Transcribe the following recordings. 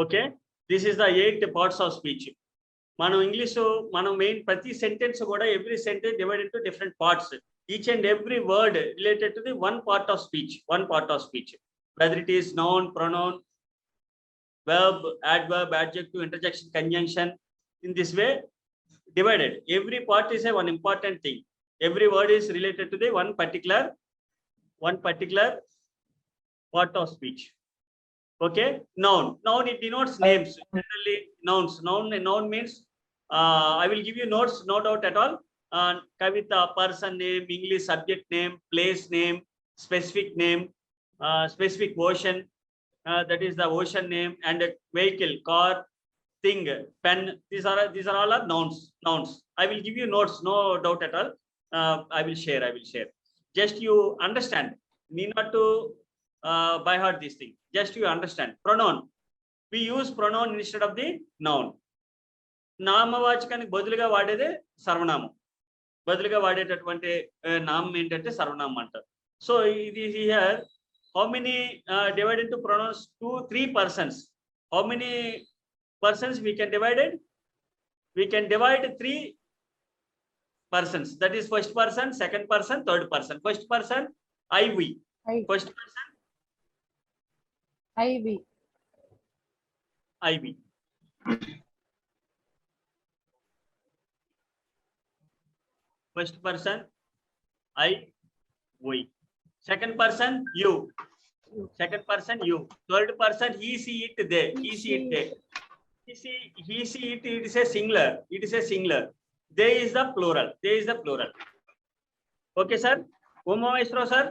Okay, this is the 8 parts of speech. మనం English మనం main ప్రతి సెంటెన్స్ కూడా every sentence divide into different parts. Each and every word related to the one part of speech, whether it is noun, pronoun, verb, adverb, adjective, interjection, conjunction. In this way divided, every part is a one important thing. Every word is related to the one particular part of speech. Okay, noun it denotes names. Generally noun means I will give you notes, no doubt at all. Kavita, person name, English subject name, place name, specific name, specific ocean, that is the ocean name, and a vehicle, car, thing, pen. These are all are nouns. I will give you notes, no doubt at all. I will share. Just you understand, need not to by heart this thing. Just you understand. Pronoun, we use pronoun instead of the noun. నామవాచకానికి బదులుగా వాడేదే సర్వనామం. బదులుగా వాడేటటువంటి నామం ఏంటంటే సర్వనామం అంటారు. So ఇది here how many divided into pronouns? 2-3 persons. How many persons we can divide it? We can divide 3 persons. That is first person, second person, third person. First person I, we. First person I, we. First person I, we. Second person you. Third person he, she, it, they. He, see, it, it is a singular. They is the plural. Okay, sir. Uma Maestro, sir,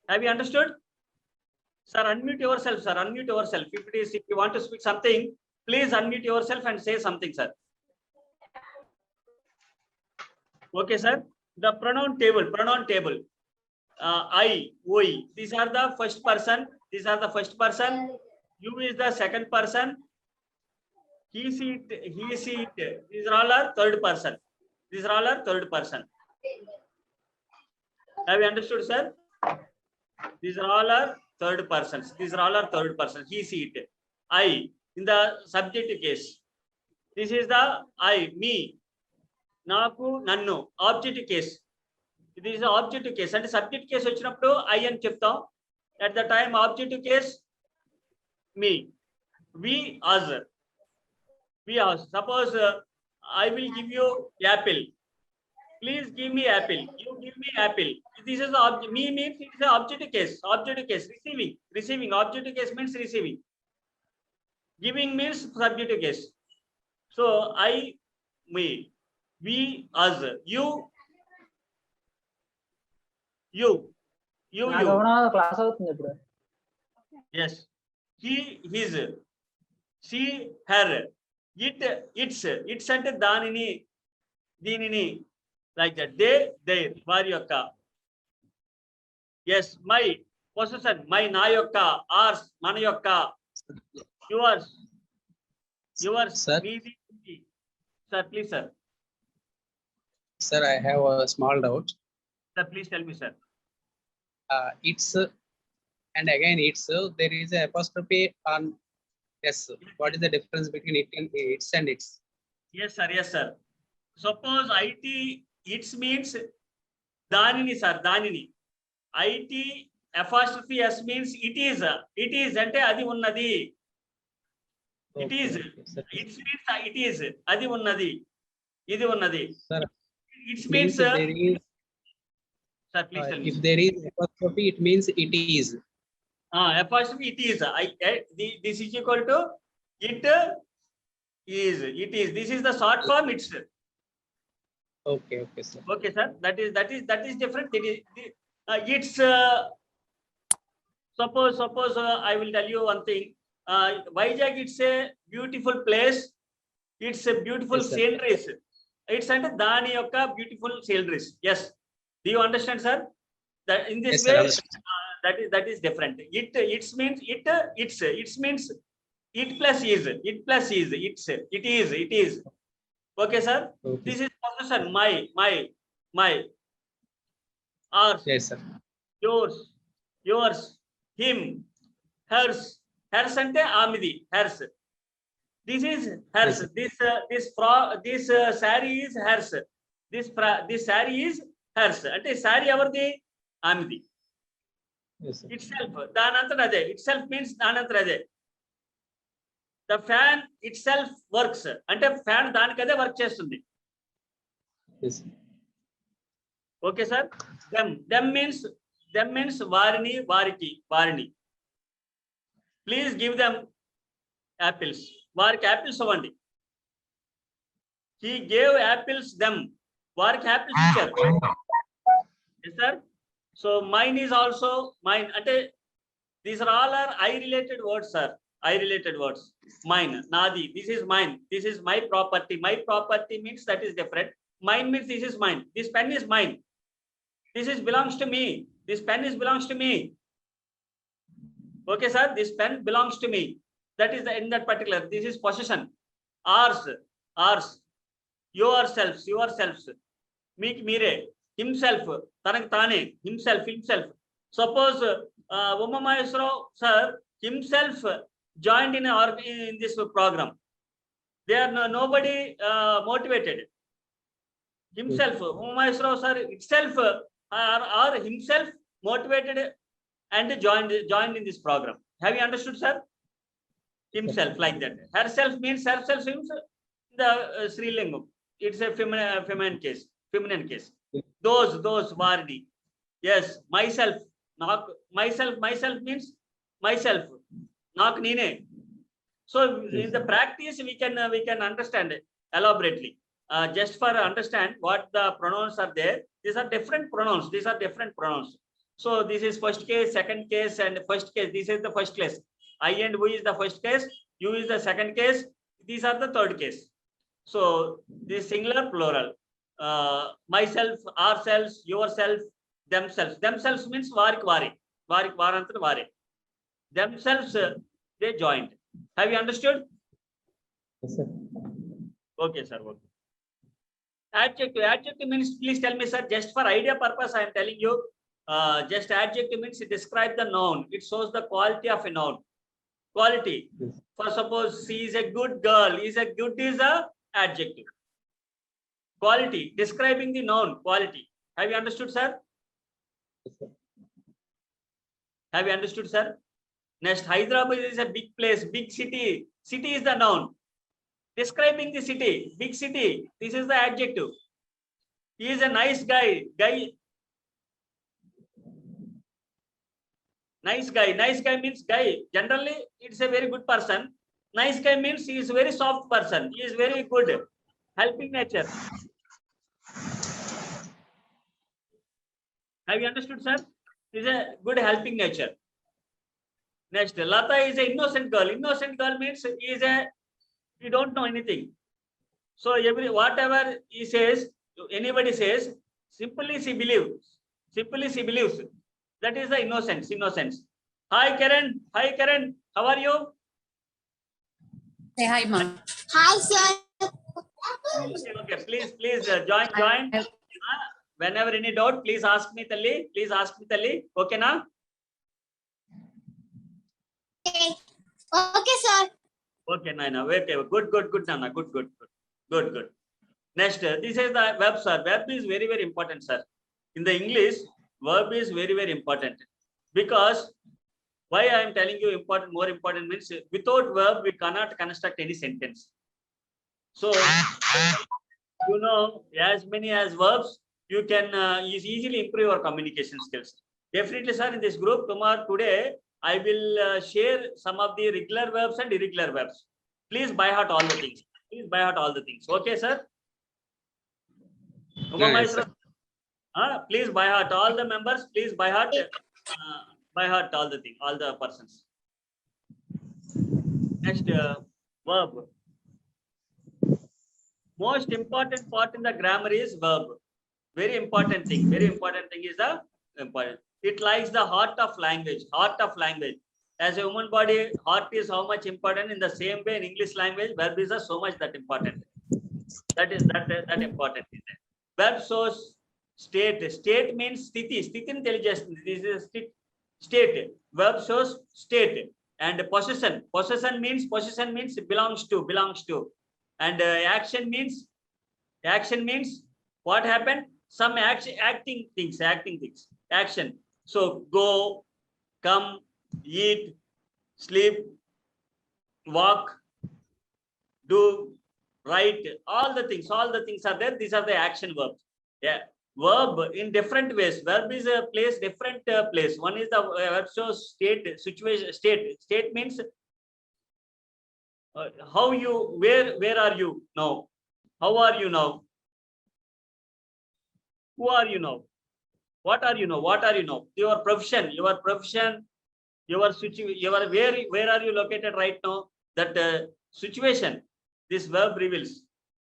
have you understood? Sir, unmute yourself, sir. If you want to speak something, please unmute yourself and say something, sir. Okay, sir. The pronoun table. I, we, these are the first person. You is the second person. He, see, it. These are all are third person. Have you understood, sir? These are all are third persons. He, see, it. I, in the subject case. This is the I, me, naku, nannu. Object case. This is the object case. And subject case వచ్చినప్పుడు I అని చెప్తాం. At the time object case me, we, us. Suppose I will give you apple. Please give me apple. You give me apple. This is the me means it is the object case. Receiving. Object case means receiving. Giving means subject case. So I, me, we, us, you. Class అవుతుంది ఇప్పుడు. Yes, he, his, she, her, it, its అంటే దానిని, దీనిని, like that. They, their, వారి యొక్క. Yes, my possession, my, నా యొక్క, ours, మన యొక్క, yours, Sir. మీది. Sir, please, sir. Sir, I have a small doubt. Sir, please tell me, sir. It's and again it's there is a apostrophe on s. What is the difference between its and its? Yes, sir. Suppose it, its means danini, sir, danini. It apostrophe s means it is అంటే అది ఉన్నది. It is. Its means it is. అది ఉన్నది. ఇది ఉన్నది. Sir, it means there is, sir, please tell me. if there is apostrophe, it means it is. Apostrophe it is. This is equal to it is. This is the short form. It's. Okay, sir. Okay, sir. That is different. It's. Suppose I will tell you one thing. Vizag, it's a beautiful place. It's a beautiful Yes, sir. sceneries. It's అంటే దాని యొక్క beautiful sceneries. Yes. Do you understand, sir? That in this Yes, sir, way, understand. that is different. It means it's. It means it plus is. It's. It is. Okay, sir. Okay. This is possession. My. Ours. Yes, sir. Yours. Him. Hers. Hers అంటే ఆమెది. Hers. This is hers. This saree is hers. This saree is hers. అంటే saree ఎవరిది? ఆమెది. Yes, sir. Itself. దానంతట అదే. Itself means దానంతట అదే. The fan itself works. అంటే ఫ్యాన్ దానికదే వర్క్ చేస్తుంది. Yes, sir. Okay sir. Them means వారిని, వారికి, వారిని. Please give them apples. వారికి యాపిల్స్ ఇవ్వండి. He gave apples them. వారికి యాపిల్స్ ఇచ్చారు. Yes, sir. So mine is also mine. అంటే these are all are I related words, sir. I related words. Mine, nadi. This is mine. This is my property. My property means that is different. Mine means this is mine. This pen is mine. This is belongs to me. This pen is belongs to me. Okay, sir. This pen belongs to me. That is in that particular. This is possession. Ours. Ours. Yourselves. Meek mere. Himself. Tanak tane. Himself. Suppose Uma Maheswara sir himself joined in this program. They are nobody motivated. Himself. Uma Maheswara sir itself or himself motivated and joined in this program. Have you understood, sir? Himself, like that. Herself means the Srilingam. It's a feminine case. Those Vardi. Yes, myself. Not myself means myself. Not nine. So in the practice we can understand it elaborately. Just for understand what the pronouns are there. These are different pronouns. So this is first case, second case, and first case. This is the first case. I and we is the first case. You is the second case. These are the third case. So this singular, plural. Myself, ourselves, yourself, themselves. Themselves means varik varantar vari. Themselves they joined. Have you understood? Yes, sir. Okay, sir. Okay. Adjective means, please tell me, sir, just for idea purpose, I am telling you, just adjective means it describes the noun. It shows the quality of a noun. Quality. Yes. For suppose she is a good girl, is a adjective. Quality, describing the noun, quality. Have you understood, sir? Yes, sir. Have you understood, sir? Next, Hyderabad is a big place, big city. City is the noun. Describing the city, big city. This is the adjective. He is a nice guy. Nice guy means guy. Generally, it's a very good person. Nice guy means he is a very soft person. He is very good. Helping nature. Have you understood, sir? He is a good helping nature. Next, Lata is an innocent girl. Innocent girl means he don't know anything. So whatever he says, anybody says, simply she believes. That is the innocence. Hi Karen, how are you? Say hi, mom. Hi, sir. Okay, please join. Whenever any doubt, please ask me, Talli. Okay, na? Okay, sir. Okay, Naina. Wait, good, Nana. Good. Next, this is the verb, sir. Verb is very, very important, sir. In the English, verb is very, very important. Because why I am telling you more important means without verb, we cannot construct any sentence. So, you know, as many as verbs, you can easily improve your communication skills. Definitely, sir, in this group, today, I will share some of the regular verbs and irregular verbs. Please by heart all the things. Okay, sir? Yes, sir. Please by heart all the members. Please by heart all the things, all the persons. Next, verb. Most important part in the grammar is verb. Very important thing is the important. It lies the heart of language. As a human body, heart is how much important. In the same way, in English language, verb is so much that important. That important. Verb shows state. State means sthiti. Sthiti in Telugu. This is state. Verb shows state. And possession means belongs to. And action means what happened? Some acting things, action. So go, come, eat, sleep, walk, do, write, all the things are there. These are the action verbs. Yeah, verb in different ways. Verb is a place, different place. One is the verb shows state, situation. State means how you, where are you now? How are you now? Who are you now? What are you now? Your profession, your situation, where are you located right now? That situation, this verb reveals.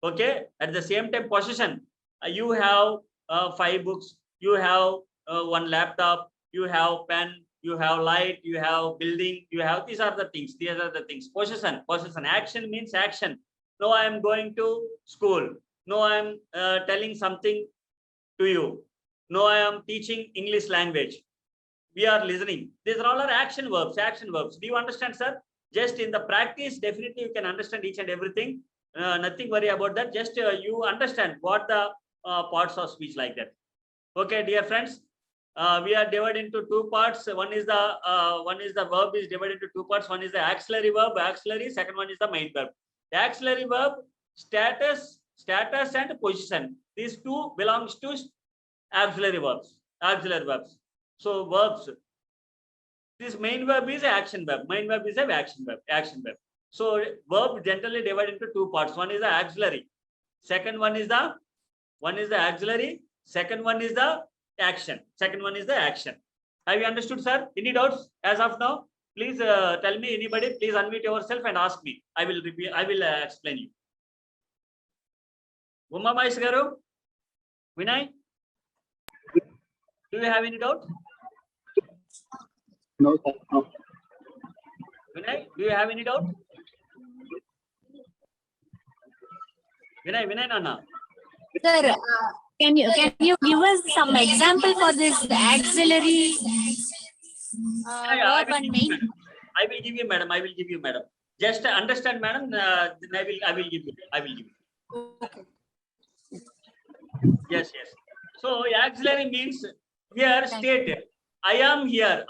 Okay. At the same time, possession. You have 5 books. You have 1 laptop. You have pen. You have light. You have building. You have, these are the things. Possession. Action means action. No, I am going to school. No, I am telling something to you. No, I am teaching English language. We are listening. These are all our action verbs. Do you understand, sir? Just in the practice, definitely you can understand each and everything. Nothing worry about that. Just you understand what the parts of speech like that. Okay, dear friends, we are divided into 2 parts. One is the verb is divided into 2 parts. One is the auxiliary verb, second one is the main verb. The auxiliary verb, status and position. These 2 belongs to auxiliary verbs. So verbs. This main verb is action verb. Action verb. So verb generally divided into 2 parts. One is the auxiliary. Second one is the auxiliary. Second one is the action. Have you understood, sir? Any doubts as of now? Please tell me, anybody. Please unmute yourself and ask me. I will repeat. I will explain you. Uma Mais garu, Vinay, do you have any doubt? No, sir. No. Vinay, do you have any doubt? Vinay, Nana. Sir, can you give us some example for this auxiliary I verb and main? will give you, madam. Just understand, madam. I will give you. Okay. Yes. So auxiliary means here state. I am here.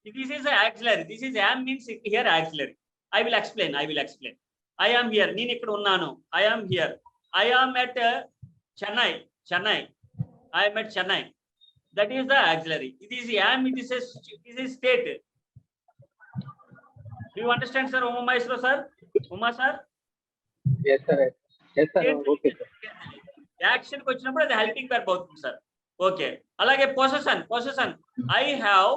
This is auxiliary. This is am means here auxiliary. I will explain. I am here. Neen ikkada unnanu. I am here. I am at Chennai. I am at Chennai. That is the auxiliary. It is am. It is a state. Do you understand, sir? Uma Maestro, sir? Uma, sir? Yes, sir. Okay, sir. Action వచ్చినప్పుడు అది helping verb అవుతుంది sir. Okay, అలాగే possession I have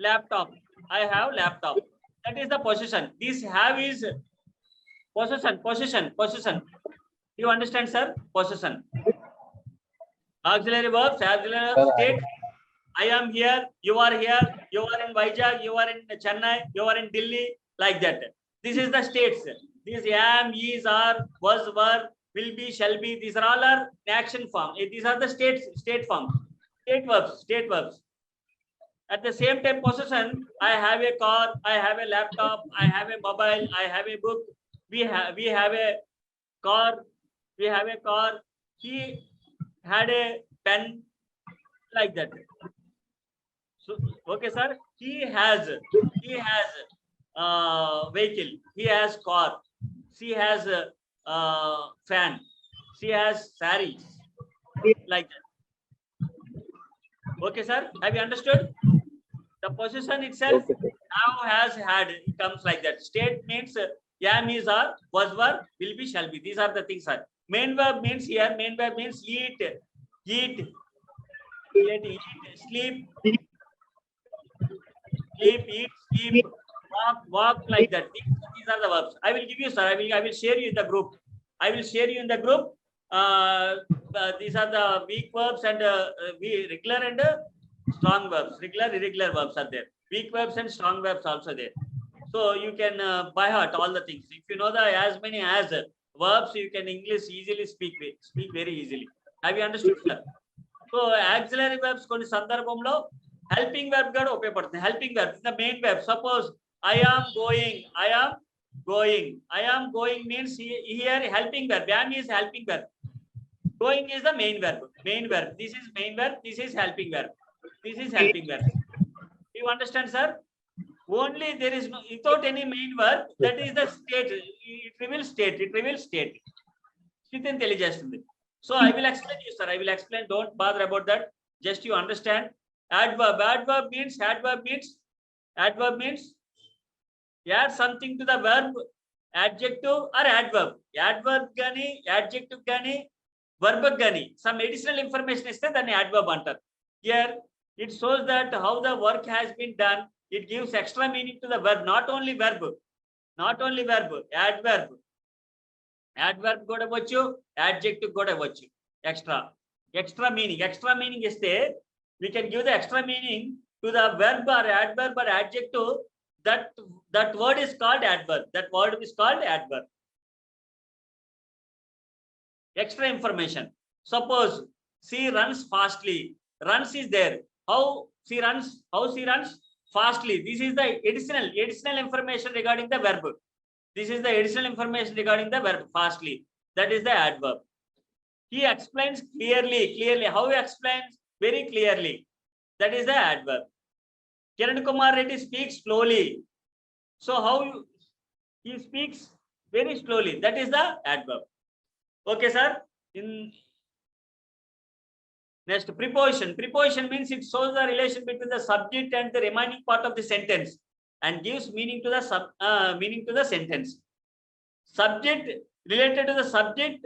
laptop. That is the possession. This have is possession. You understand, sir? Possession. Auxiliary verbs, auxiliary state. I am here, you are here, you are in Vizag, you are in Chennai, you are in Delhi, like that. This is the states. These am, is, are, was, were, will be, shall be. These are all our action form. These are the state forms. State verbs. At the same time, possession. I have a car. I have a laptop. I have a mobile. I have a book. We have a car. He had a pen, like that. So, okay, sir. He has vehicle. He has car. She has fan. She has saree, like that. Okay, sir. Have you understood? The possession itself, Okay, now, has, had, it comes like that. State means am, is, are, was, were, will be, shall be. These are the things, sir. Main verb means here. Main verb means eat, sleep, eat, sleep, walk, like that. These are the verbs. I will give you, sir. I will share you in the group. These are the weak verbs and regular and strong verbs. Regular, irregular verbs are there. Weak verbs and strong verbs also there. So you can by heart all the things. If you know the as many as verbs, you can English easily speak very easily. Have you understood, sir? So auxiliary verbs కొన్ని సందర్భంలో helping verb కూడా ఉపయోగపడుతుంది. Helping verb the main verb. Suppose I am going, I am going, I am going means here helping verb. Am is helping verb. Going is the main verb. Main verb. This is main verb. This is helping verb. This is helping verb. You understand, sir? Only there is no without any main verb. That is the state. It reveals state. It reveals state. Stithin తెలియజేస్తుంది. So I will explain you, sir. I will explain. Don't bother about that. Just you understand. Adverb. Adverb means. Adverb means. Adverb means. Add something to the verb, adjective or adverb. Adverb gani, adjective gani, verb gani. Some additional information is there, then adverb antar. Here it shows that how the work has been done. It gives extra meaning to the verb, not only verb. Not only verb, adverb. Adverb kuda vachu, adjective kuda vachu. Extra. Extra meaning. Extra meaning is there. We can give the extra meaning to the verb or adverb or adjective. That word is called adverb. That word is called adverb. Extra information. Suppose she runs fastly. Runs is there. How she runs? How she runs? Fastly. This is the additional information regarding the verb. This is the additional information regarding the verb fastly. That is the adverb. He explains clearly. Clearly. How he explains? Very clearly. That is the adverb. Kiran Kumar Reddy speaks slowly. So how he speaks very slowly. That is the adverb. Okay, sir. In next, preposition. Preposition means it shows the relation between the subject and the remaining part of the sentence and gives meaning to the sentence. Subject related to the subject.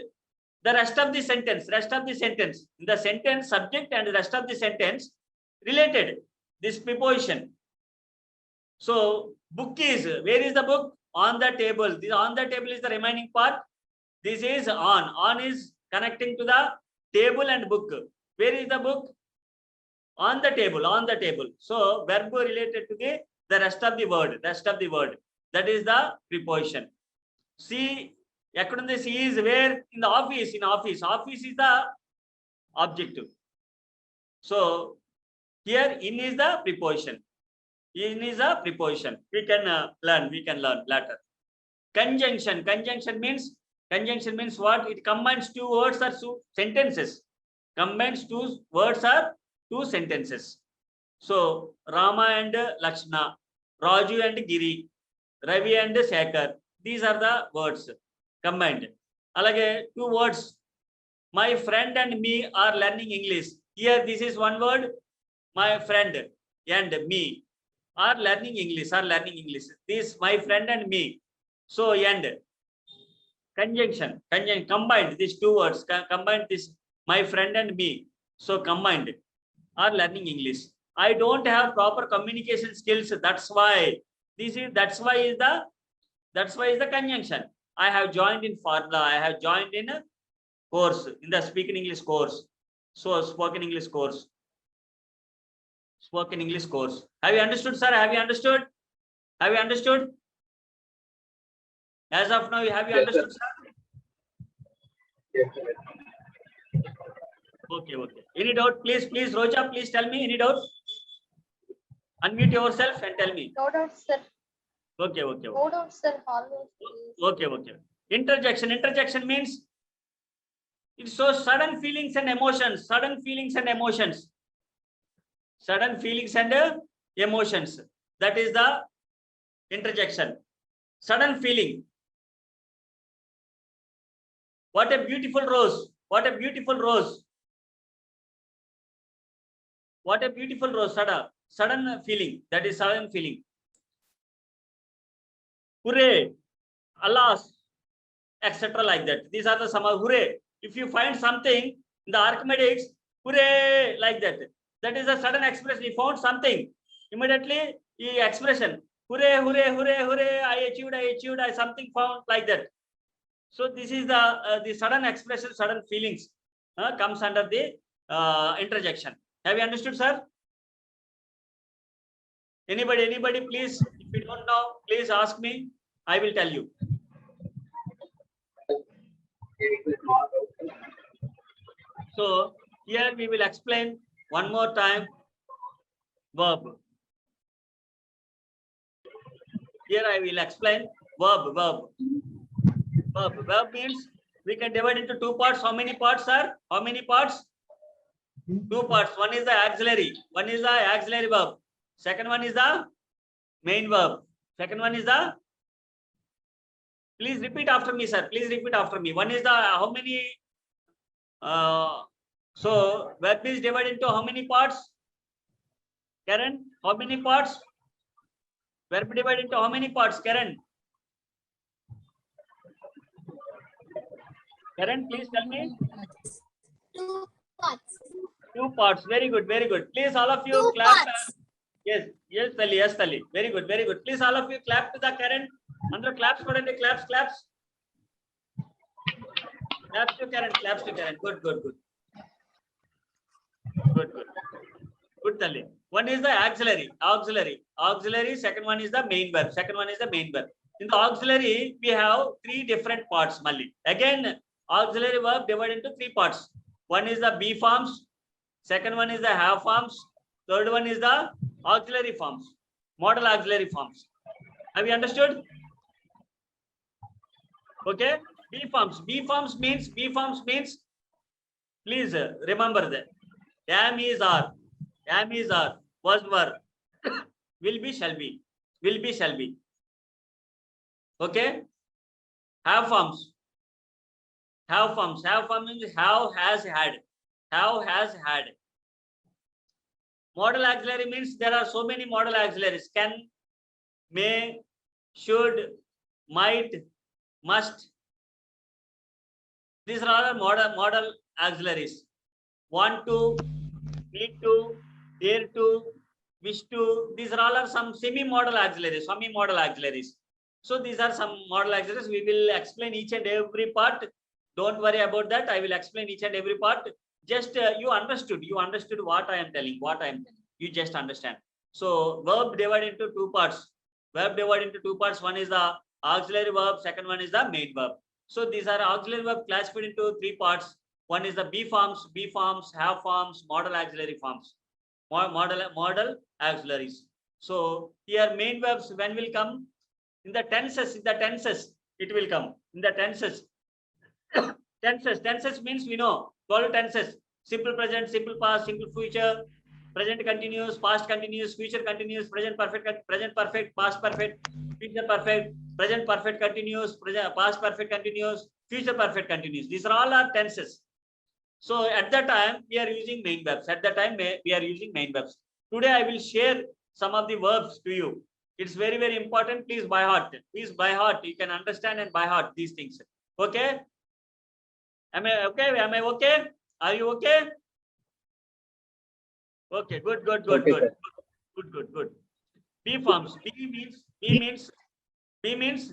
The rest of the sentence. Rest of the sentence. In the sentence, subject and the rest of the sentence related. This preposition. So book is, where is the book? On the table. This on the table is the remaining part. This is on. On is connecting to the table and book. Where is the book? On the table. On the table. So verb related to the rest of the word. Rest of the word. That is the preposition. See, she is where? In the office. In office. Office is the objective. So here in is the preposition. In is a preposition. We can learn later. Conjunction. Conjunction means what? It combines two words or two sentences. Combines two words or two sentences. So Rama and Lakshmana, Raju and Giri, Ravi and Shekhar. These are the words combined. Alage two words. My friend and me are learning English. Here this is one word. My friend and me are learning English. This my friend and me. So and conjunction. Combined these two words. Combined this my friend and me. So combined are learning English. I don't have proper communication skills. That's why is the conjunction. I have joined in formula. I have joined in a course, in the speaking English course. So spoken English course. Spoken English course. Have you understood, sir? Have you understood? Have you understood? As of now, have you Yes, understood, sir? Yes, sir. Okay. Any doubt? Please, Roja, please tell me. Any doubt? Unmute yourself and tell me. No doubt, sir. Okay. No doubt, sir. Always. Please. Okay. Interjection. Interjection means it shows sudden feelings and emotions. Sudden feelings and emotions. That is the interjection. Sudden feeling. What a beautiful rose. What a beautiful rose. What a beautiful rose. Sudden feeling. That is sudden feeling. Hooray. Alas. Etc. like that. These are the some hooray. If you find something in the arithmetics, hooray, like that. That is a sudden expression. He found something. Immediately, the expression, hooray, hooray, hooray, hooray, I achieved, I something found, like that. So this is the sudden expression, sudden feelings comes under the interjection. Have you understood, sir? Anybody, please, if you don't know, please ask me. I will tell you. So Here we will explain one more time verb. Here I will explain verb. Verb means we can divide into two parts. How many parts, sir? How many parts? Two parts. One is the auxiliary. One is the auxiliary verb. Second one is the main verb. Second one is the. Please repeat after me, sir. Please repeat after me. One is the how many? So verb is divided into how many parts? Karen, how many parts? Verb divided into how many parts, Karen? Karen, please tell me. 2 parts. 2 parts. Very good, very good. Please, all of you 2 clap. parts. Yes, Tali, yes, Tali. Very good, very good. Please, all of you clap to the Karen. Andra claps for the claps. Claps to Karen, claps to Karen. Good. Good, Tali. One is the auxiliary. Second one is the main verb. In the auxiliary, we have 3 different parts, Malli. Again, auxiliary verb divided into 3 parts. One is the be forms. Second one is the have forms. Third one is the auxiliary forms, model auxiliary forms. Have you understood? Okay. Be forms means, please remember that. Am is are, was were, will be, shall be. Okay. Have forms means have, has, had. Model auxiliary means there are so many model auxiliaries: can, may, should, might, must. These are all model auxiliaries. Want to, need to, dare to, wish to. These are all some semi-model auxiliaries. So these are some model auxiliaries. We will explain each and every part. Don't worry about that. I will explain each and every part. Just you understood what I am telling. You just understand. So verb divided into 2 parts. One is the auxiliary verb. Second one is the main verb. So these are auxiliary verb classified into 3 parts. One is the be forms, have forms, model auxiliary forms. Model auxiliaries. So here main verbs when will come? In the tenses. It will come in the tenses. Tenses means we know 12 tenses: simple present, simple past, simple future, present continuous, past continuous, future continuous, present perfect, past perfect, future perfect, present perfect continuous, past perfect continuous, future perfect continuous. These are all our tenses. So at that time we are using main verbs. Today I will share some of the verbs to you. It's very, very important. Please by heart. You can understand and by heart these things. Okay. Am I okay? Are you okay? Okay, good. Okay, Good. B forms. B means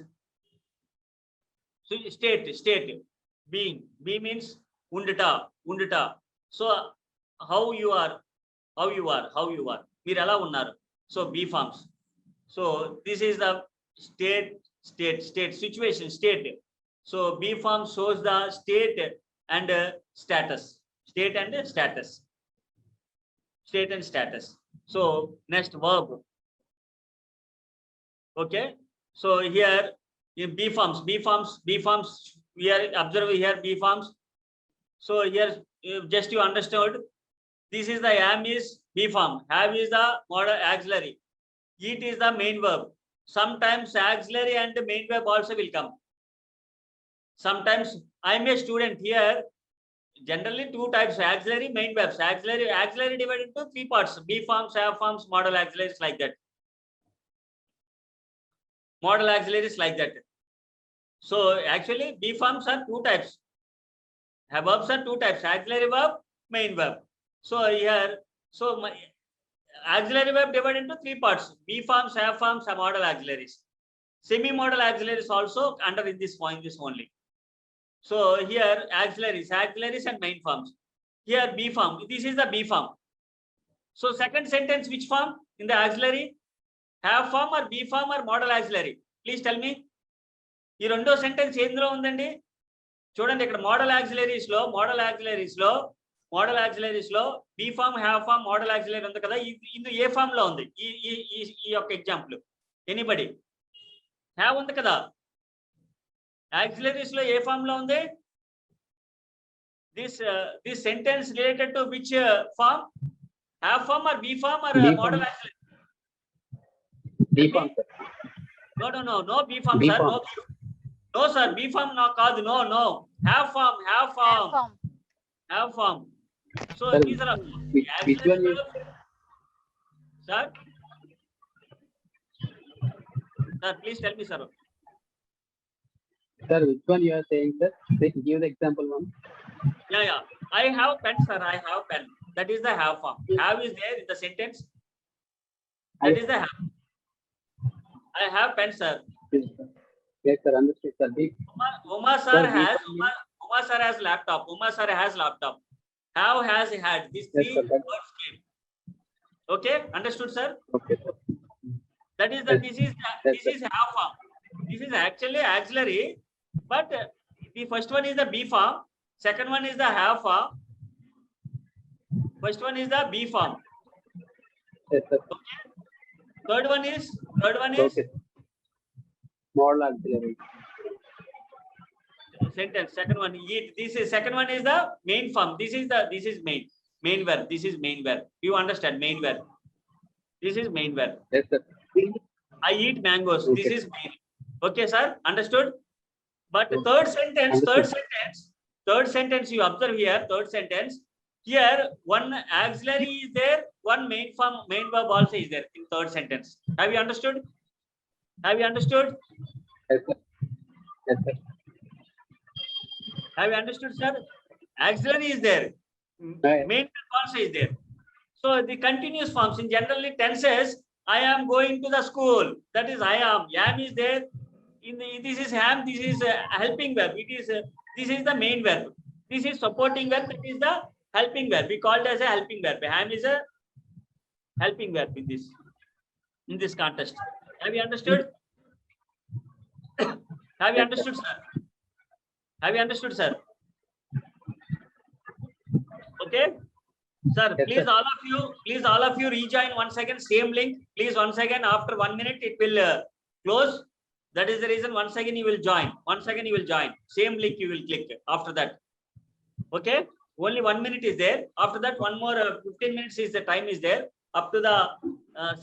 state. Being. B means undata. So how you are. Meer ela unnaru. So B forms. So this is the state situation. So B form shows the state and status. So next verb. Okay. So here in B forms, we are observing here B forms. So here just you understood. This is the am is B form. Have is the model auxiliary. Eat is the main verb. Sometimes auxiliary and the main verb also will come. Sometimes I am a student here. Generally 2 types: auxiliary, main verbs. Auxiliary divided into 3 parts: be forms, have forms, model auxiliaries, like that. So actually be forms are 2 types. Have verbs are 2 types: auxiliary verb, main verb. So here, my auxiliary verb divided into 3 parts: be forms, have forms, and model auxiliaries. Semi-model auxiliaries also under in this only. So here auxiliaries and main forms. Here B form. This is the B form. So second sentence, which form in the auxiliary? Have form or B form or model auxiliary? Please tell me. ఈ రెండో sentence ఎందులో ఉందండి? చూడండి ఇక్కడ model auxiliaries లో model auxiliaries లో be form, have form, model auxiliary ఉంది కదా, ఇది ఏ ఫామ్ లో ఉంది? ఈ యొక్క ఎగ్జాంపుల్ ఎనీబడి హ్యావ్ ఉంది కదా, ఆక్సిలరీస్ లో ఏ ఫామ్ లో ఉంది? This sentence related to which form? Have form or be form or B form. model auxiliary? B form, sir. No B form, B sir. form. No sir, B form no kaadu, no. Have form. Have form. So Sir, these are which one is? Sir, please tell me, sir. Sir, which one you are saying, sir? Give the example one. Yeah. I have pen, sir. I have pen. That is the have form. Have is there in the sentence. That is the have. I have pen, sir. Yes, sir. Understood, sir. Uma sir Sir, has Uma sir has laptop. Uma sir has laptop. Have has had. These Yes, three sir. words came. Okay, understood, sir? Okay, sir. That is the Yes. this is have form. This is actually auxiliary, but the first one is the B form. Second one is the have form. First one is the B form. Yes, sir. Okay. Third one is Okay. Model auxiliary. sentence. Second one, eat. Second one is the main form. This is main verb. This is main verb. You understand main verb? This is main verb. Yes, sir. I eat mangoes. Okay. This is main. Okay, sir. Understood? But Okay. third sentence, you observe here, third sentence. Here, one auxiliary is there, one main verb also is there in third sentence. Have you understood? Yes, sir. Yes, sir. Have you understood, sir? Auxiliary is there. Right. Main verb also is there. So the continuous forms in generally tenses, I am going to the school. That is I am. Am is there. This is am. This is helping verb. This is the main verb. This is supporting verb. That is the helping verb. We call it as a helping verb. Am is a helping verb in this context. Have you understood? Have you understood, sir? Have you understood, sir? Okay, sir. Yes, Please, sir. all of you rejoin once again. Same link. Please, once again. After 1 minute, it will close. That is the reason. Once again, you will join. Same link you will click. After that, okay. Only 1 minute is there. After that, one more 15 minutes is the time is there. Up to the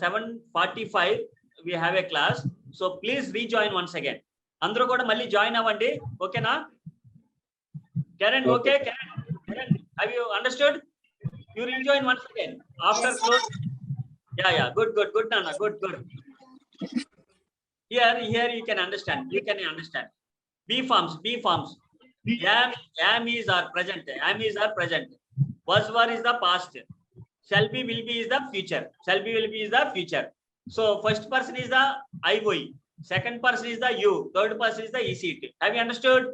7:45, we have a class. So please rejoin once again. Andru kuda malli join avandi. Okay na? Karen, okay? Karen, have you understood? You rejoin once again after close. Yeah. Good, Nana. Good. Here you can understand. B forms. Am is our present. Was, were is the past. Shall be, will be is the future. So first person is the I, second person is the you, third person is the ECT. Have you understood?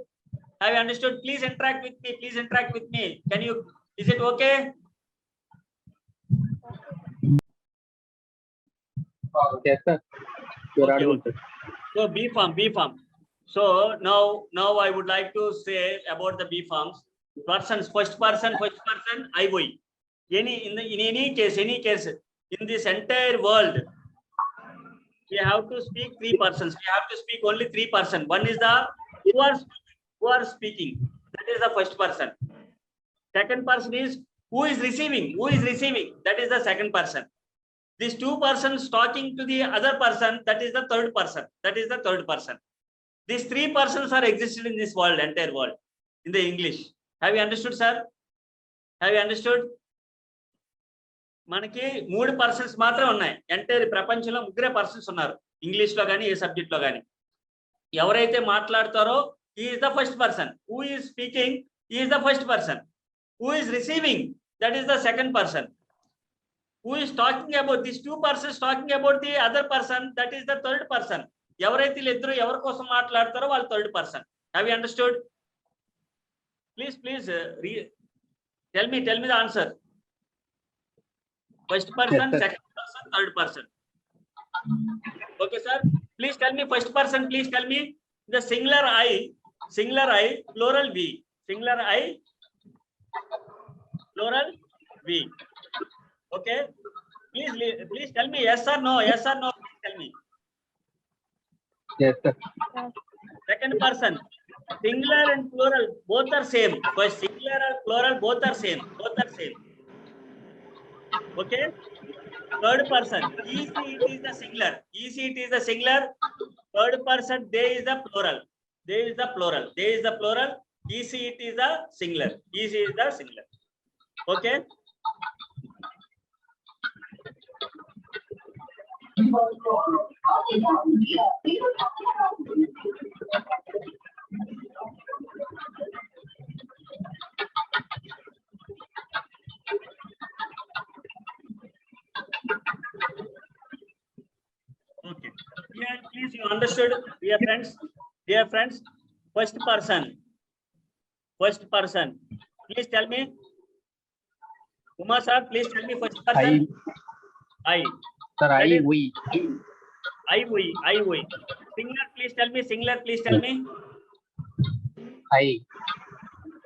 Please interact with me. Is it okay? Yes, sir. You are Okay, audible, sir. So B form. So now I would like to say about the B forms. First person, I. In any case, in this entire world, we have to speak three persons. We have to speak only three persons. One is the who are speaking. That is the first person. Second person is who is receiving. That is the second person. These two persons talking to the other person. That is the third person. These three persons are existed in this world, entire world, in the English. Have you understood, sir? Have you understood? మనకి 3 persons మాత్రమే ఉన్నాయి. Entire ప్రపంచంలో 3 persons ఉన్నారు. English లో గానీ ఏ subject లో గానీ. ఎవరైతే మాట్లాడతారో he is the first person. Who is speaking? He is the first person. Who is receiving? That is the second person. Who is talking about these two persons talking about the other person? That is the third person. ఎవరైతే ఇద్దరు ఎవరి కోసం మాట్లాడతారో వాళ్ళు third person. Have you understood? Please tell me the answer. First person, Yes, sir. second person, third person. Okay, sir. Please tell me first person. Please tell me the singular I, plural we. Singular I, Plural, we. Okay. Please tell me yes or no. Yes or no. Please tell me. Yes, sir. Second person, singular and plural both are same. But singular or plural both are same. Both are same. Okay. Third person, he, she, it is the singular. He, she, it is the singular. Third person, they is the plural. They is the plural. They is the plural. He, she, it is the singular. He, she is the singular. Okay. Okay. Here, please, you understood, dear friends. Dear friends, first person. First person. Please tell me. Kumar sir, please tell me first person. I. Sir, That is- we. I, we. Singular, please tell me. Singular, please tell me. I.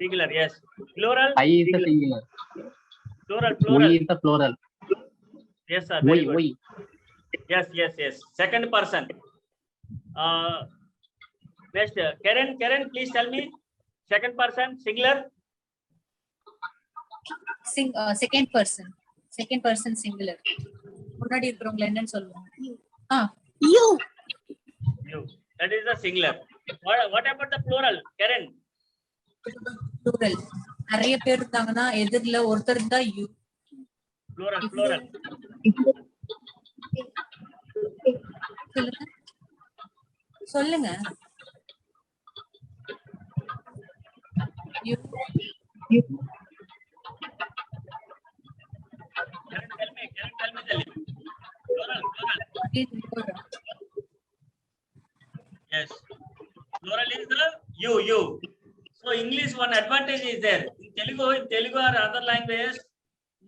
Singular, yes. Plural. I is the singular. Plural, We plural. is the plural. Yes, sir. Very good. We. Yes. Second person. Next, Karen, please tell me. Second person, singular. Second person singular. முன்னாடி இருக்கிறவங்க என்னன்னு சொல்லுவாங்க? You. You. That is the singular. What about the plural, Karen? Plural. நிறைய பேர் இருந்தாங்கன்னா எதிரில ஒருத்தர் இருந்தா you. Plural. சொல்லுங்க. You. Karen, tell me. Plural. Yes. Plural is the you. So English, one advantage is there. In Telugu or other languages,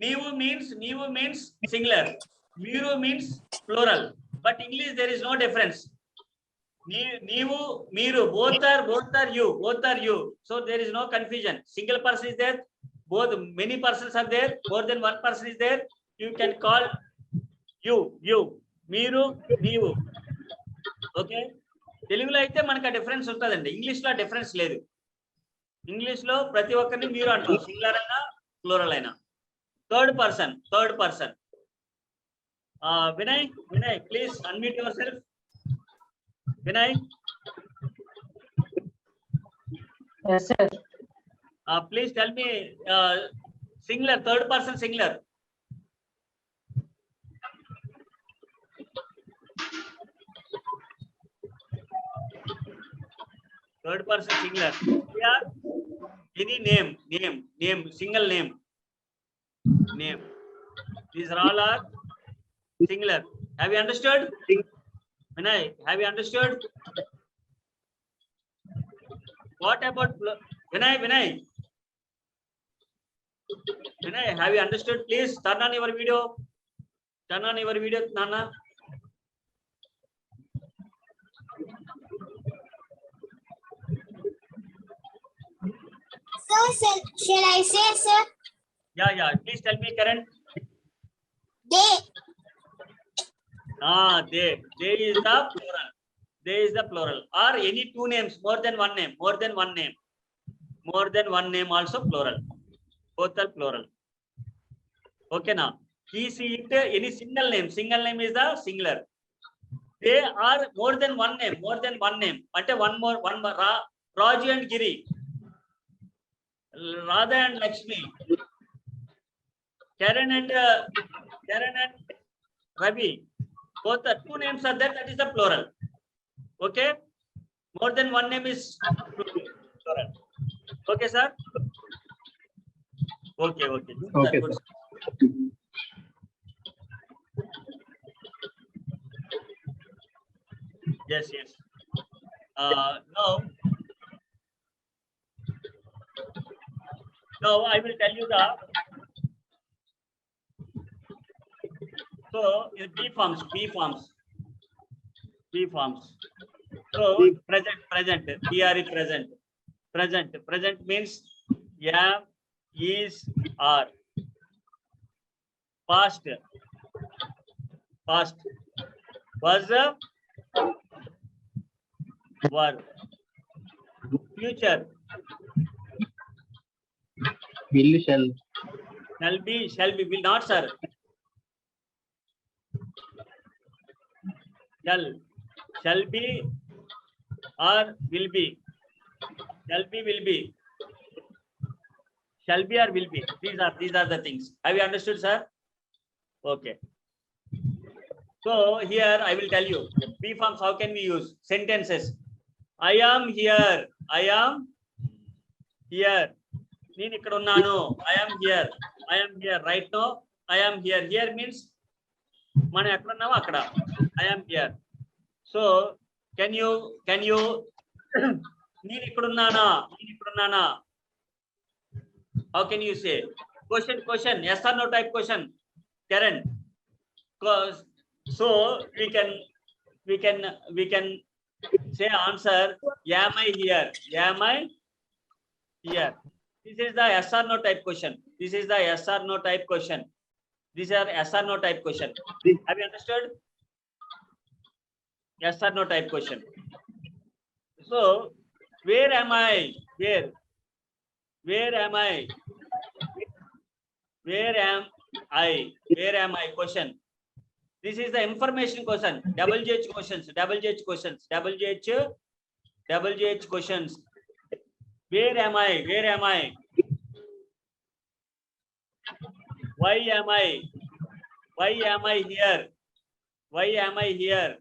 Neevu means singular. Meeru means plural. But English there is no difference. Neevu, Meeru, both are you. So there is no confusion. Single person is there. Both many persons are there. More than one person is there. You can call you. Meeru, Neevu. Okay. తెలుగులో అయితే మనకు ఆ difference ఉంటుందండి. English లో difference లేదు. English లో ప్రతి ఒక్కరిని మీరు అంటారు, సింగులర్ అయినా ప్లూరల్ అయినా. Third person Vinay please unmute your self. Vinay, Yes, sir. Please tell me singular, third person singular. Third person singular. Here, any name, single name. These are all are singular. Have you understood? Vinay, have you understood? What about Vinay? Vinay, have you understood? Please turn on your video. Nana. Sir, shall I say, sir? Yeah. Please tell me, Karen. They. They is the plural. Or any two names, more than one name. More than one name also plural. Both are plural. Okay, now. He, she, it, any single name. Single name is the singular. They are more than one name. But one more. Raju and Giri. Radha and Lakshmi. Karen and Ravi. Both are two names are there. That is the plural. Okay. More than one name is plural. Okay, sir. Okay. Okay, Good. sir. Yes. Now I will tell you so B forms. So present, PRE present means yeah, is, are. Past, past. Was, were. Future, Will, shall. shall be, will not, sir. Shall be or will be. Shall be, will be. Shall be or will be. These are the things. Have you understood, sir? Okay. So here I will tell you B forms. How can we use sentences? I am here. I am here. నేను ఇక్కడ ఉన్నాను. I am here. I am here right now. I am here. Here means మనం ఎక్కడ ఉన్నామో అక్కడ. I am here. So can you నేను ఇక్కడ ఉన్నానా? నేను ఇక్కడ ఉన్నానా? How can you say? Question. Yes or no type question. Karen. So we can say answer. Am I here? Am I here? This is the yes or no type question. This is the yes or no type question. These are yes or no type question. Have you understood? Yes or no type question. So where am I? Where am I? Where am I? Where am I? Question. This is the information question. Double GH questions. Where am I? Where am I? Why am I? Why am I here? Why am I here?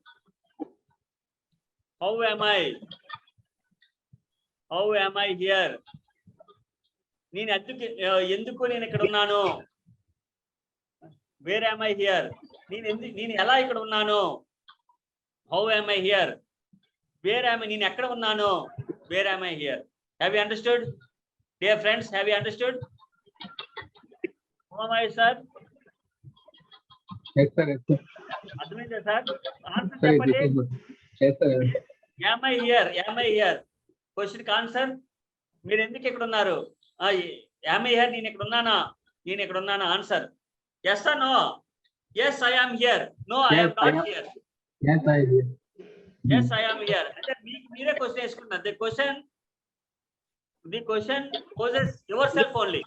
How am I? How am I here? నేను ఎందుకు నేను ఇక్కడ ఉన్నాను? Where am I here? నేను ఎలా ఇక్కడ ఉన్నాను? How am I here? Where am I? నేను ఎక్కడ ఉన్నాను? Where am I here? Have you understood? Dear friends, have you understood? Who am I, sir? Yes, sir. Yes, sir. అర్థమైందా sir? Answer Sir, చెప్పండి. this is good. Yes, sir. Am I here? Am I here? Question కి answer. మీరు ఎందుకు ఇక్కడ ఉన్నారు? Am I here? నేను ఇక్కడ ఉన్నానా? నేను ఇక్కడ ఉన్నానా? Answer. Yes or no? Yes, I am here. No, I am Yes, I not am. here. Yes, I will. Yes, I am here. అంటే మీరే క్వశ్చన్ వేసుకున్నారు. The question poses yourself only.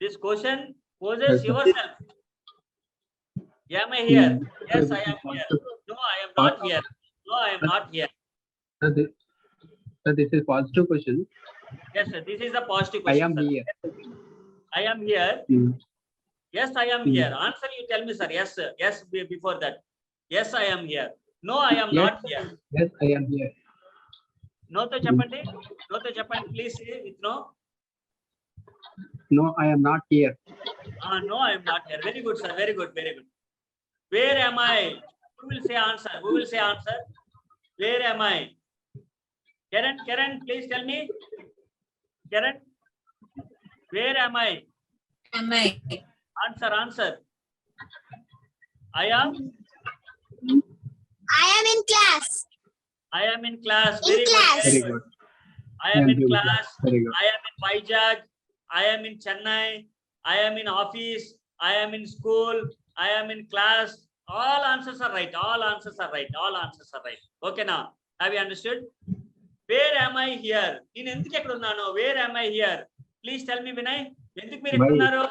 This question poses Yes, sir. yourself. Am I here? Yes, I am here. No, I am not here. No, I am not here. Sir, this is positive question. Yes, sir. This is a positive I question. am sir. here. I am here. Hmm. Yes, I am here. Answer you tell me, sir. Yes, sir. Yes, before that. Yes, I am here. No, I am Yes. not here. Yes, I am here. No to చెప్పండి. No to చెప్పండి. Please say with no. No, I am not here. No, I am not here. Very good, sir. Very good. Very good. Where am I? Who will say answer? Who will say answer? Where am I? Karen, please tell me. Karen, where am I? Am I? Answer. I am in class. I am in class. In Very class. good. Very Very good. good. I am in very good. class. Very good. I am in Vizag. I am in Chennai. I am in office. I am in school. I am in class. All answers are right. All answers are right. All answers are right. Okay now. Have you understood? Where am I here? నేను ఎందుకు ఎక్కడ ఉన్నాను? Where am I here? Please tell me, Vinay. ఎందుకు మీరు ఎక్కడ Why? ఉన్నారు?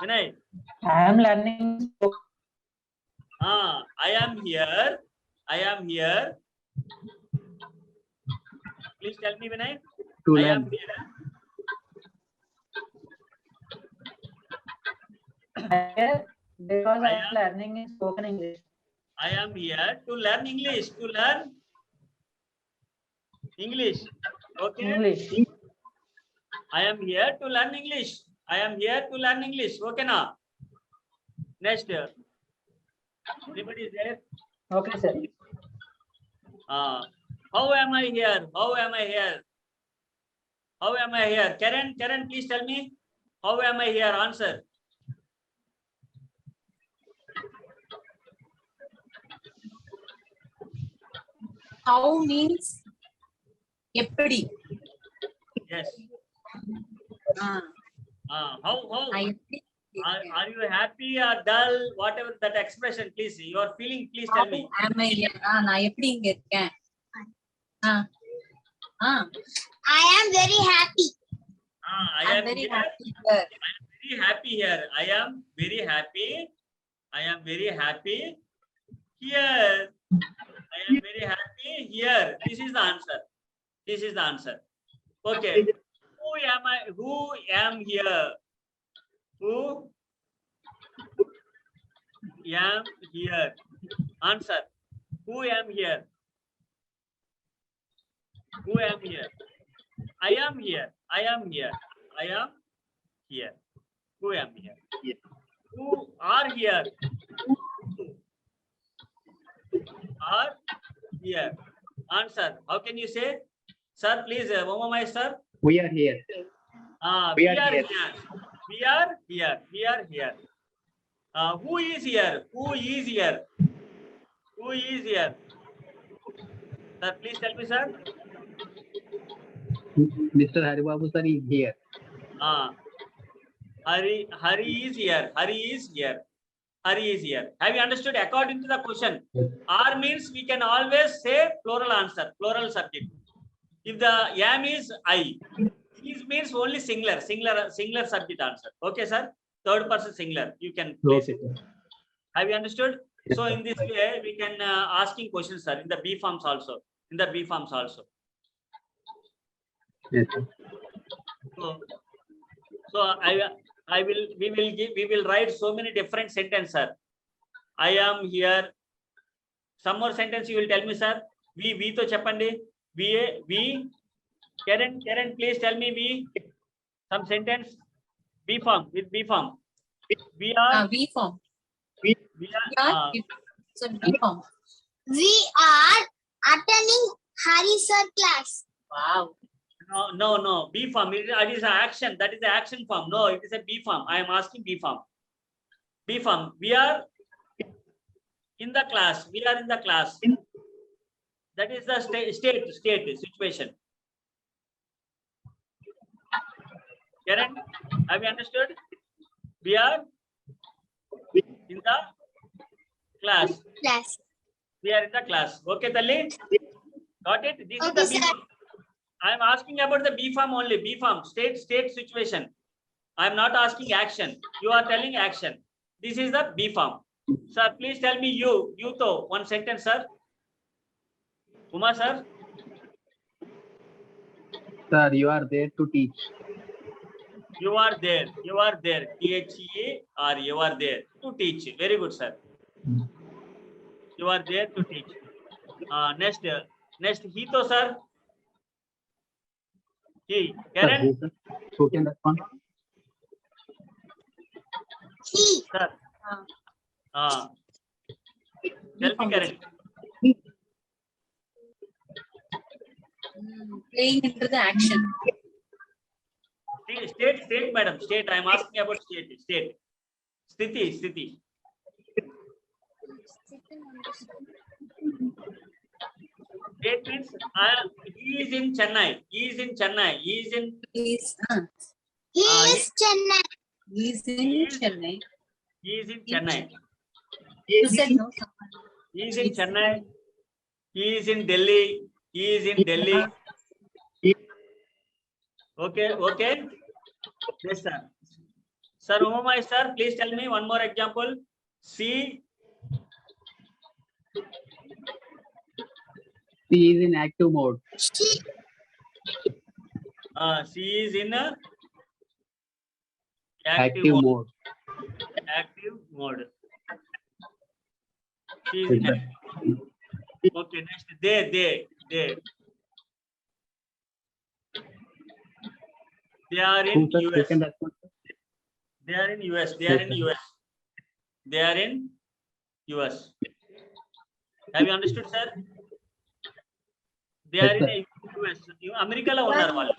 Vinay. I am learning. I am here. I am here. Please tell me, Vinay. To I learn. am here. Because I I am learning in spoken English. I am here to learn English. To learn English. Okay. English. I am here to learn English. I am here to learn English. Okay now. Next. Anybody is there? Okay, sir. How am I here? How am I here? How am I here? Karen, please tell me. How am I here? Answer. How means ఎప్పటి? Yes. How? நான் எப்படி Are you happy or dull? Whatever that expression, please. You are feeling. Please tell me. நான் எப்படி இங்க இருக்கேன்? ஆ. ஆ. I am very happy. I I'm am very here. happy here. Very happy here. I am very happy. I am very happy here. I am very happy here. This is the answer. This is the answer. Okay. Who am I? Who am here? Who am here? Answer. Who am here? Who am here? I am here. I am here. I am here. Who am here? Who are here? Are here. Answer. How can you say? Sir, please, Momamai sir. We are here. We are here. We are here. We are here. Who is here? Who is here? Who is here? Sir, please tell me, sir. Mr. Haribabu sir is here. Hari is here. Hari is here. Hari is here. Have you understood? According to the question, R means we can always say plural answer, plural subject. If the am is I, is means only singular subject answer. Okay, sir. Third person singular. You can place Okay, it. sir. Have you understood? Yes, So sir. in this way, we can asking questions, sir. In the B forms also. In the B forms also. Yes, sir. So we will write so many different sentences, sir. I am here. Some more sentence you will tell me, sir. We to cheppandi. We. Karen, please tell me we. Some sentence. B form with B form. We are. V form. We are. Yeah. So V form. We are attending Hari sir class. Wow. No. B form. It is an action. That is the action form. No, it is a B form. I am asking B form. B form. We are in the class. We are in the class. That is the state situation. Karen, have you understood? We are in the class. Class. We are in the class. Okay, Talli? Got it? This is Okay, the B sir. form. I am asking about the B form only. B form, state situation. I am not asking action. You are telling action. This is the B form. Sir, please tell me you to one sentence, sir. Uma, sir. Sir, you are there to teach. You are there. You are there. THEAR. You are there to teach. Very good, sir. You are there to teach. Next, Hito, sir. He. Sir, Karen, who, sir? Who can respond? He. sir. Tell me, Karen. Playing into the action. State, madam. State. I am asking about state. Sthiti. State means he is in Chennai. He is in Chennai. He is in. He's He is Chennai. he's in Chennai. He is in Chennai. You said no. He is in Chennai. He is in Delhi. He is in Delhi. Okay. Yes, sir. Sir, Umamai, sir, please tell me one more example. She is in active mode. She. She is in Active mode. Active mode. She is in okay, next. They are Who, in sir? Who US. can respond? They are in US. They are in US. They are in US. Have you understood, sir? They are Yes, in US. America la unnaru vallu.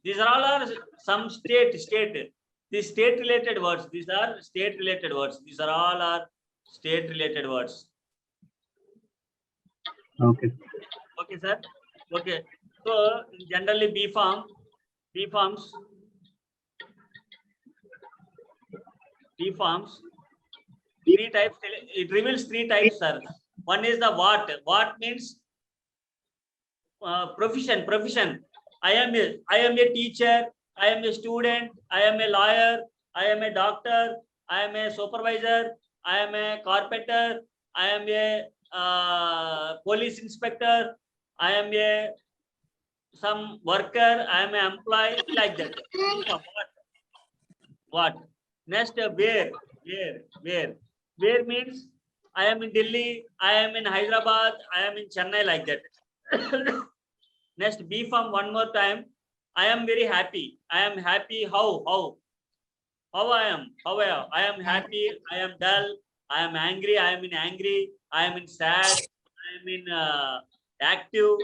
These are all are some state. These state related words. These are state related words. These are all are state related words. Okay. Okay, sir. Okay. So generally B forms B forms, three types. It reveals three types, sir. One is the what. What means profession. I am a teacher. I am a student. I am a lawyer. I am a doctor. I am a supervisor. I am a carpenter. I am a police inspector. I am a some worker. I am an employee, like that. What? Next, where? Where means I am in Delhi, I am in Hyderabad, I am in Chennai, like that. Next, B form one more time. I am very happy. I am happy. How I am? I am happy. I am dull. I am angry. I am in angry. I am in sad. I am in active.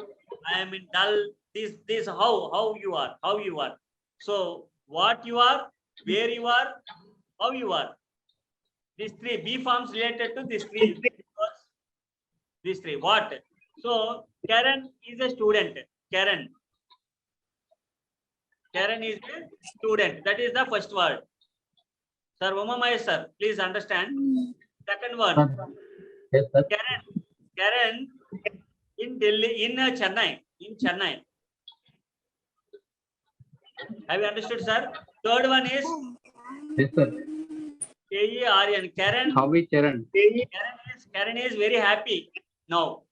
I am in dull. This how you are. So what you are, where you are, how you are. These three B forms related to these three. These three. What? So Karen is a student. Karen is a student. That is the first word. Sir, Umamai sir, please understand. Second one. Yes, sir. Karen in Delhi, in Chennai. Have you understood, sir? Third one is Yes, sir. K-E-R-N. Karen. How is Charan? Karen is very happy now.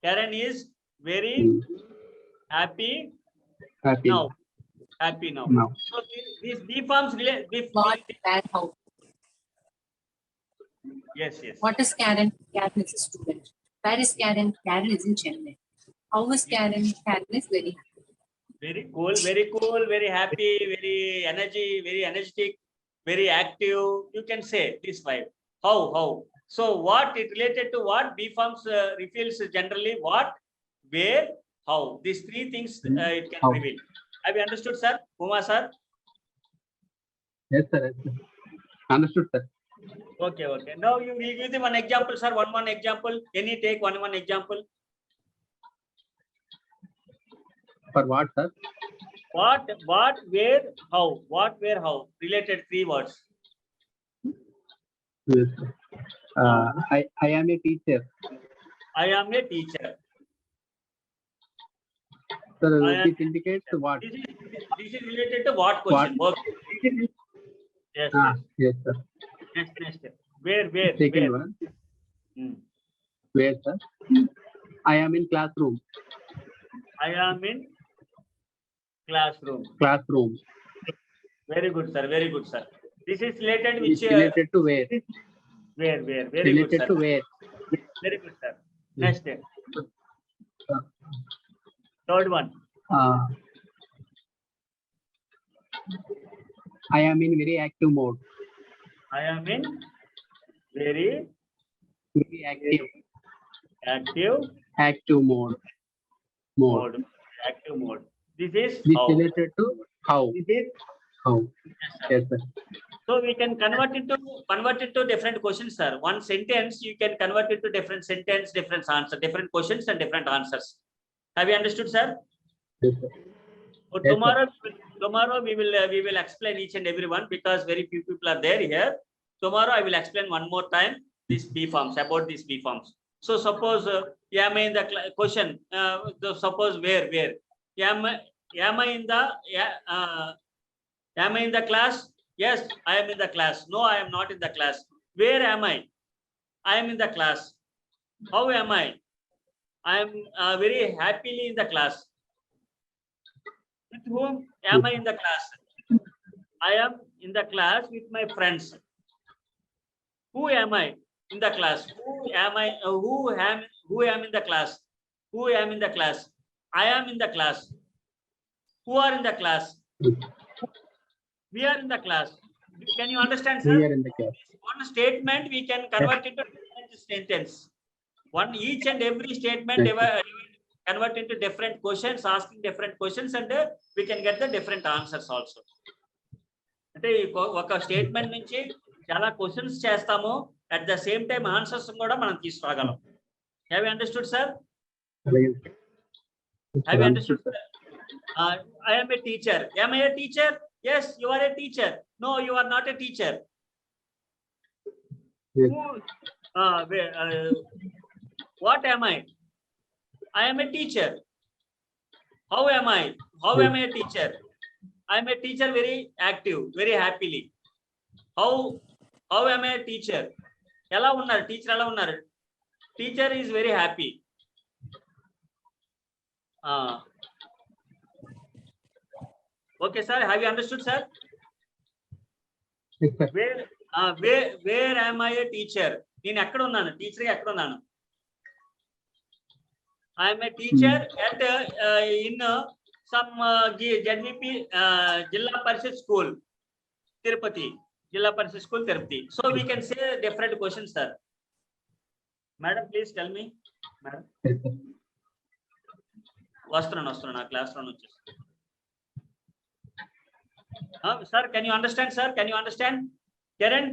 Karen is very happy Happy. now. Happy now. Now. So these B forms relate. What, where, how? Yes. What is Karen? Karen is a student. Where is Karen? Karen is in Chennai. How is Karen? Karen is very happy. Very cool, very happy, very energetic, very active. You can say this five. How? So what it related to what? B forms reveals generally what, where, how. These three things it can How. reveal. Have you understood, sir? Uma sir? Yes, sir. Yes, sir. Understood, sir. Okay. Now you will give them one example, sir. One example. Any take one example. For what, sir? What, where, how. What, where, how. Related three words. Yes, sir. I am a teacher. I am a teacher. Sir, I am- it indicates what? This is related to what question? Okay. Yes. Yes, sir. Next. Where? Second one. Hmm. Where, sir? I am in classroom. I am in classroom. Classroom. Very good, sir. This is related It's which related to where? where? Very good, Related sir. to where? Very good, sir. Next. Third one. I am in very active mode. I am in very Very active. active Mode. Active mode. This is This how. related to how? How? Yes, sir. So we can convert it to different questions, sir. One sentence you can convert it to different sentence, different answer, different questions and different answers. Have you understood, sir? Yes, sir. So Yes, tomorrow we will explain each and every one because very few people are there here. Tomorrow I will explain one more time these B forms, about these B forms. So suppose am I in the question? Suppose where? Am I in the class? Yes, I am in the class. No, I am not in the class. Where am I? I am in the class. How am I? I am very happily in the class. With whom am I in the class? I am in the class with my friends. Who am I in the class? Who am in the class? Who am in the class? I am in the class. Who are in the class? We are in the class. Can you understand, sir? We are in the class. One statement we can convert into different sentence. Each and every statement Yes. convert into different questions, asking different questions, and we can get the different answers also. అంటే ఒక statement నుంచి చాలా questions చేస్తాము, at the same time answers కూడా మనం తీసుకురాగలం. Have you understood, sir? Have you understood, sir? I am a teacher. Am I a teacher? Yes, you are a teacher. No, you are not a teacher. Yes. What am I? I am a teacher. How am I? How Yes. am I a teacher? I am a teacher very active, very happily. How am I a teacher? ఎలా ఉన్నారు teacher ఎలా ఉన్నారు teacher is very happy okay sir have you understood sir Yes, sir. Where am I a teacher? నేను ఎక్కడ ఉన్నాను teacher ఎక్కడ ఉన్నాను I am a teacher at in some ZVP Jilla Parishad School, Tirupati. Jilla Parishad School, Tirupati. So we can say different questions, sir. Madam, please tell me. Madam. Yes, sir. వస్తున్నాను class run వచ్చేసి sir, can you understand, sir? Can you understand? Kiran?